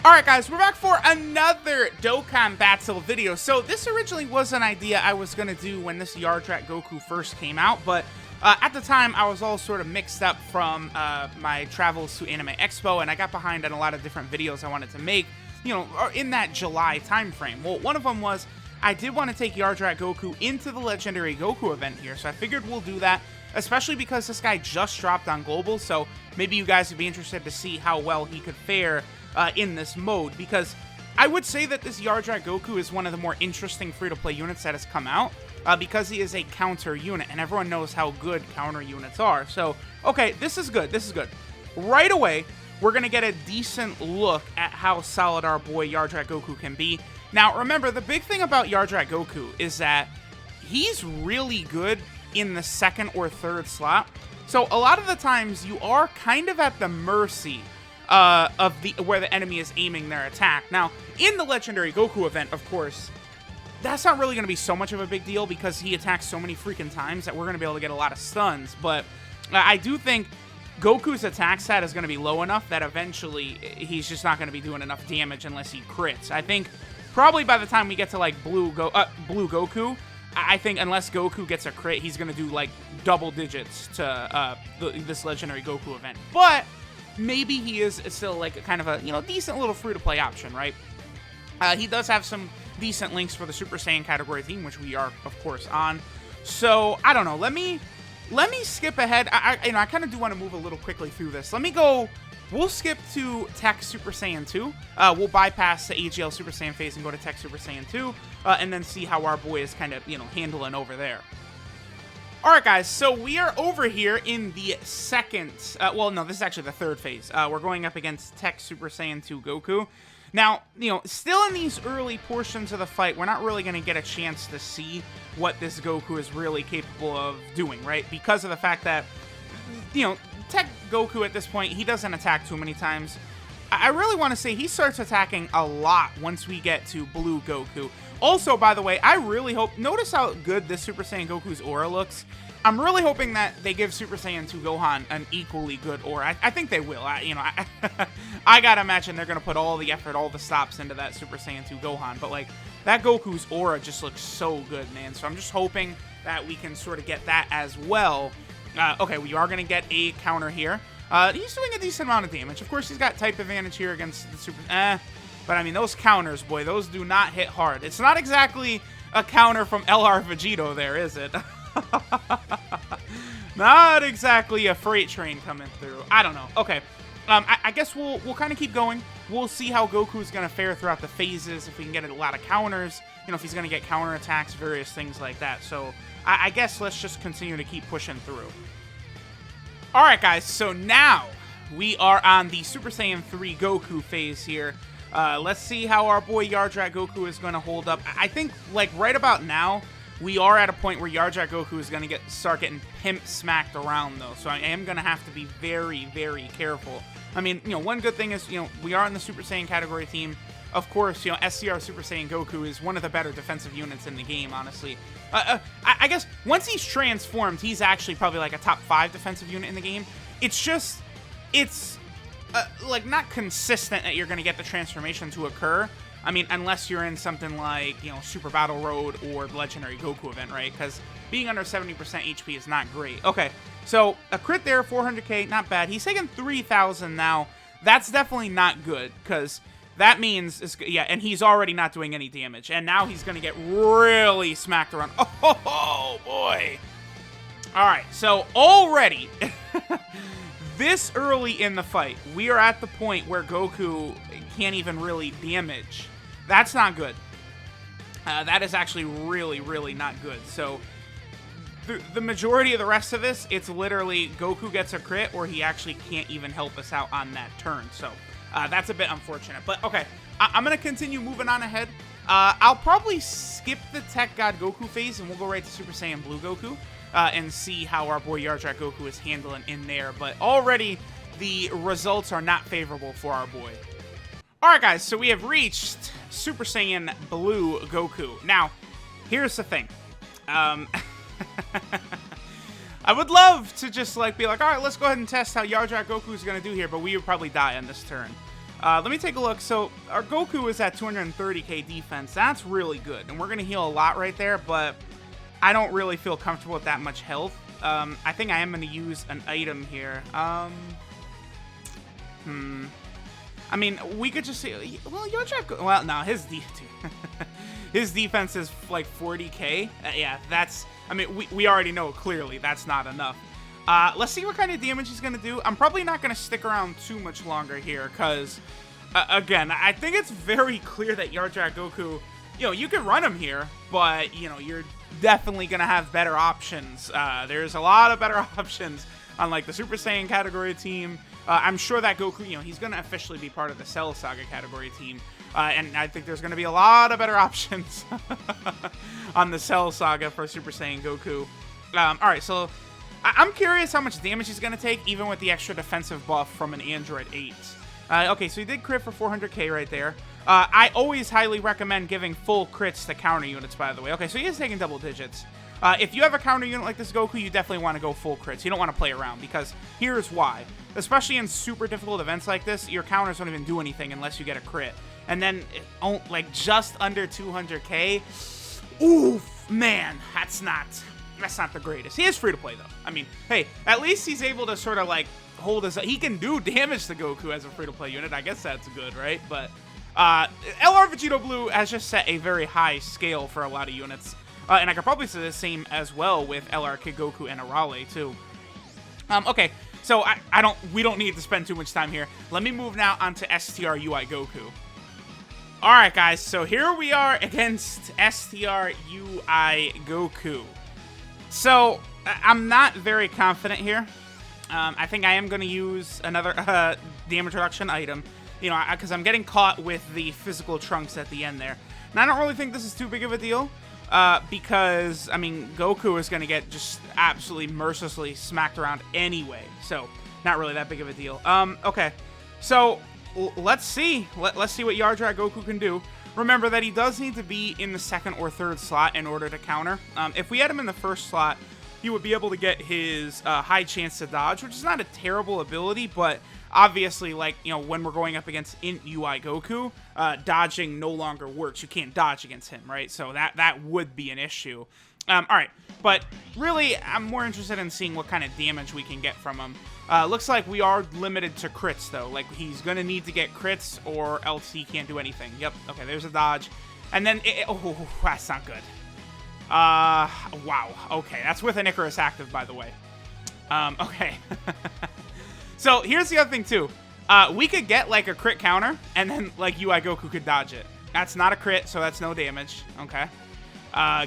Alright guys, we're back for another Dokkan battle video. So this originally was an idea I was going to do when this YARDRAT Goku first came out, but at the time I was all sort of mixed up from my travels to Anime Expo, and I got behind on a lot of different videos I wanted to make, you know, in that July time frame. Well, one of them was I did want to take YARDRAT Goku into the Legendary Goku event here, so I figured we'll do that, especially because this guy just dropped on Global, so maybe you guys would be interested to see how well he could fare in this mode, because I would say that this YARDRAT Goku is one of the more interesting free-to-play units that has come out, because he is a counter unit, and everyone knows how good counter units are. So, okay, this is good, this is good. Right away, we're going to get a decent look at how solid our boy YARDRAT Goku can be. Now, remember, the big thing about YARDRAT Goku is that he's really good in the second or third slot, so a lot of the times you are kind of at the mercy of where the enemy is aiming their attack. Now, in the Legendary Goku event, of course, that's not really going to be so much of a big deal because he attacks so many freaking times that we're going to be able to get a lot of stuns. But I do think Goku's attack stat is going to be low enough that eventually he's just not going to be doing enough damage unless he crits. I think probably by the time we get to like Blue Goku, I think unless Goku gets a crit, he's going to do like double digits to this Legendary Goku event. But maybe he is still like a kind of a, you know, decent little free-to-play option, right? He does have some decent links for the Super Saiyan category theme, which we are, of course, on. So, I don't know. Let me skip ahead. I kind of do want to move a little quickly through this. Let me go. We'll skip to Tech Super Saiyan 2. We'll bypass the AGL Super Saiyan phase and go to Tech Super Saiyan 2, and then see how our boy is kind of, you know, handling over there. Alright guys, so we are over here in the second, well no, this is actually the third phase. We're going up against Tech Super Saiyan 2 Goku. Now, you know, still in these early portions of the fight, we're not really going to get a chance to see what this Goku is really capable of doing, right? Because of the fact that, you know, Tech Goku at this point, he doesn't attack too many times. I really want to say he starts attacking a lot once we get to Blue Goku. Also, by the way, I really hope, notice how good this Super Saiyan Goku's aura looks. I'm really hoping that they give Super Saiyan 2 Gohan an equally good aura. I think they will. I gotta imagine they're gonna put all the effort, all the stops into that Super Saiyan 2 Gohan. But like, that Goku's aura just looks so good, man. So I'm just hoping that we can sort of get that as well. Okay, we are gonna get a counter here. He's doing a decent amount of damage. Of course, he's got type advantage here against the Super... But I mean, those counters, boy, those do not hit hard. It's not exactly a counter from LR Vegito there, is it? Not exactly a freight train coming through. I don't know. Okay. I guess we'll kind of keep going. We'll see how Goku's going to fare throughout the phases, if we can get a lot of counters, you know, if he's going to get counter attacks, various things like that. So I guess let's just continue to keep pushing through. Alright, guys. So now we are on the Super Saiyan 3 Goku phase here. Let's see how our boy YARDRAT Goku is going to hold up. I think, like, right about now, we are at a point where YARDRAT Goku is going to start getting pimp smacked around, though. So I am going to have to be very, very careful. I mean, you know, one good thing is, you know, we are in the Super Saiyan category theme. Of course, you know, SCR Super Saiyan Goku is one of the better defensive units in the game, honestly. I guess once he's transformed, he's actually probably like a top 5 defensive unit in the game. It's just, it's... like, not consistent that you're going to get the transformation to occur. I mean, unless you're in something like, you know, Super Battle Road or the Legendary Goku event, right? Because being under 70% HP is not great. Okay, so a crit there, 400k, not bad. He's taking 3,000 now. That's definitely not good, because that means, yeah, and he's already not doing any damage. And now he's going to get really smacked around. Oh, boy. All right, so already... This early in the fight, we are at the point where Goku can't even really damage. That's not good. That is actually really, really not good. So, the majority of the rest of this, it's literally Goku gets a crit or he actually can't even help us out on that turn. So, that's a bit unfortunate. But, okay, I'm going to continue moving on ahead. I'll probably skip the Tech God Goku phase and we'll go right to Super Saiyan Blue Goku. And see how our boy YARDRAT Goku is handling in there. But already, the results are not favorable for our boy. Alright guys, so we have reached Super Saiyan Blue Goku. Now, here's the thing. I would love to just like be like, alright, let's go ahead and test how YARDRAT Goku is going to do here, but we would probably die on this turn. Let me take a look. So our Goku is at 230k defense. That's really good. And we're going to heal a lot right there, but I don't really feel comfortable with that much health. I think I am going to use an item here. I mean, we could just say, well, YARDRAT, well, no, his defense is like 40k. Yeah, that's, I mean, we already know clearly that's not enough. Let's see what kind of damage he's going to do. I'm probably not going to stick around too much longer here because, again, I think it's very clear that YARDRAT Goku, you know, you can run him here, but, you know, you're definitely going to have better options. There's a lot of better options on, like, the Super Saiyan category team. I'm sure that Goku, you know, he's going to officially be part of the Cell Saga category team. And I think there's going to be a lot of better options on the Cell Saga for Super Saiyan Goku. Alright, so I'm curious how much damage he's going to take, even with the extra defensive buff from an Android 8. Okay, so he did crit for 400k right there. I always highly recommend giving full crits to counter units, by the way. Okay, so he is taking double digits. If you have a counter unit like this Goku, you definitely want to go full crits. You don't want to play around, because here's why. Especially in super difficult events like this, your counters don't even do anything unless you get a crit. And then, like, just under 200k, oof, man, that's not the greatest. He is free to play, though. I mean, hey, at least he's able to sort of, like, hold his... He can do damage to Goku as a free-to-play unit. I guess that's good, right? But LR Vegito Blue has just set a very high scale for a lot of units. And I could probably say the same as well with LR Kid Goku and Arale, too. Okay, so we don't need to spend too much time here. Let me move now onto STR UI Goku. Alright, guys, so here we are against STR UI Goku. So, I'm not very confident here. I think I am going to use another damage reduction item, you know, because I'm getting caught with the physical trunks at the end there. And I don't really think this is too big of a deal, because, I mean, Goku is going to get just absolutely mercilessly smacked around anyway. So, not really that big of a deal. Okay, so let's see. Let's see what YARDRAT Goku can do. Remember that he does need to be in the second or third slot in order to counter. If we had him in the first slot, he would be able to get his high chance to dodge, which is not a terrible ability, but obviously, like, you know, when we're going up against Int UI Goku, dodging no longer works. You can't dodge against him, right? So that would be an issue. Alright, but really, I'm more interested in seeing what kind of damage we can get from him. Looks like we are limited to crits, though. Like, he's going to need to get crits, or else he can't do anything. Yep, okay, there's a dodge. And then, oh, that's not good. Wow, okay, that's with an Icarus active, by the way. Okay. So, here's the other thing, too. We could get, like, a crit counter, and then, like, UI Goku could dodge it. That's not a crit, so that's no damage. Okay.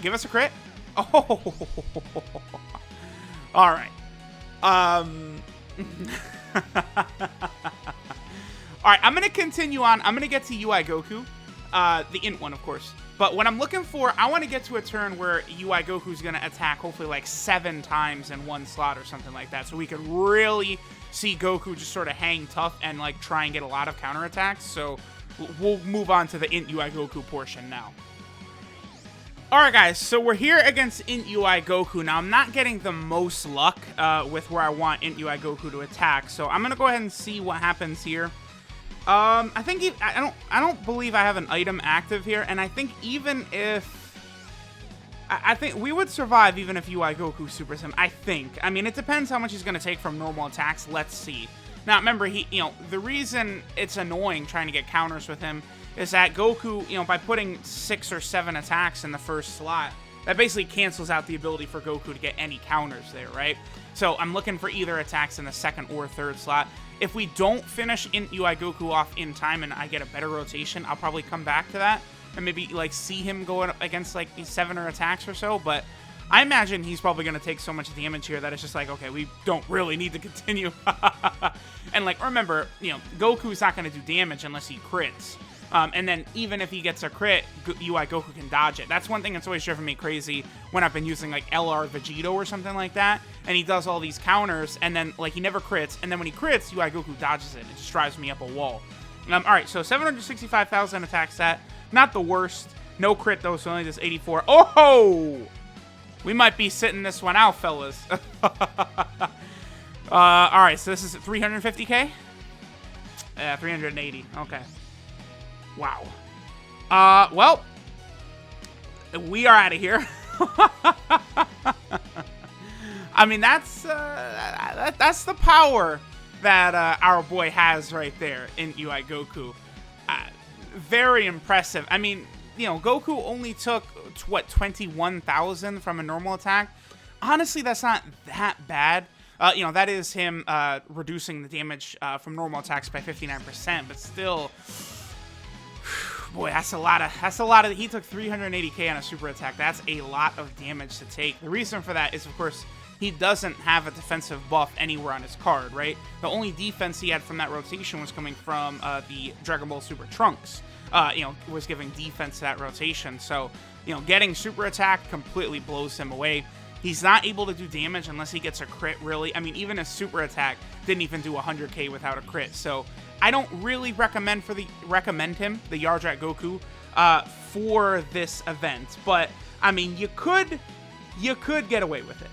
Give us a crit. Oh, all right. All right, I'm going to continue on. I'm going to get to UI Goku, the int one, of course. But what I'm looking for, I want to get to a turn where UI Goku's going to attack hopefully like 7 times in one slot or something like that. So we could really see Goku just sort of hang tough and like try and get a lot of counterattacks. So we'll move on to the int UI Goku portion now. Alright guys, so we're here against Int UI Goku. Now I'm not getting the most luck with where I want Int UI Goku to attack, so I'm gonna go ahead and see what happens here. I think I don't believe I have an item active here, and I think even if I think we would survive even if UI Goku Super Sim. I think. I mean, it depends how much he's gonna take from normal attacks. Let's see. Now remember, the reason it's annoying trying to get counters with him is that Goku, by putting 6 or 7 attacks in the first slot, that basically cancels out the ability for Goku to get any counters there, right? So I'm looking for either attacks in the second or third slot. If we don't finish Int UI Goku off in time and I get a better rotation, I'll probably come back to that and maybe like see him going up against like 7 attacks or so, but I imagine he's probably going to take so much damage here that it's just like, okay, we don't really need to continue. And like, remember, Goku's not going to do damage unless he crits. And then even if he gets a crit, UI Goku can dodge it. That's one thing that's always driven me crazy when I've been using like LR Vegito or something like that. And he does all these counters and then like he never crits. And then when he crits, UI Goku dodges it. It just drives me up a wall. Alright, so 765,000 attack stat. Not the worst. No crit though, so only does 84. Oh! We might be sitting this one out, fellas. Alright, so this is 350k. 380. Okay. Wow. Well, we are out of here. I mean, that's the power that our boy has right there in UI Goku. Very impressive. I mean, you know, Goku only took, what, 21,000 from a normal attack? Honestly, that's not that bad. You know, that is him reducing the damage from normal attacks by 59%, but still, boy, that's a lot of, he took 380k on a super attack. That's a lot of damage to take. The reason for that is, of course, he doesn't have a defensive buff anywhere on his card, right? The only defense he had from that rotation was coming from the Dragon Ball Super Trunks. You know, was giving defense to that rotation. So, you know, getting super attack completely blows him away. He's not able to do damage unless he gets a crit, really. I mean, even a super attack didn't even do 100k without a crit. So I don't really recommend him, the YARDRAT Goku, for this event. But I mean, you could get away with it.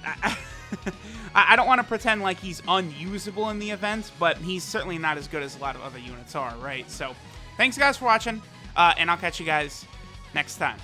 I don't want to pretend like he's unusable in the event, but he's certainly not as good as a lot of other units are, right? So thanks guys for watching, and I'll catch you guys next time.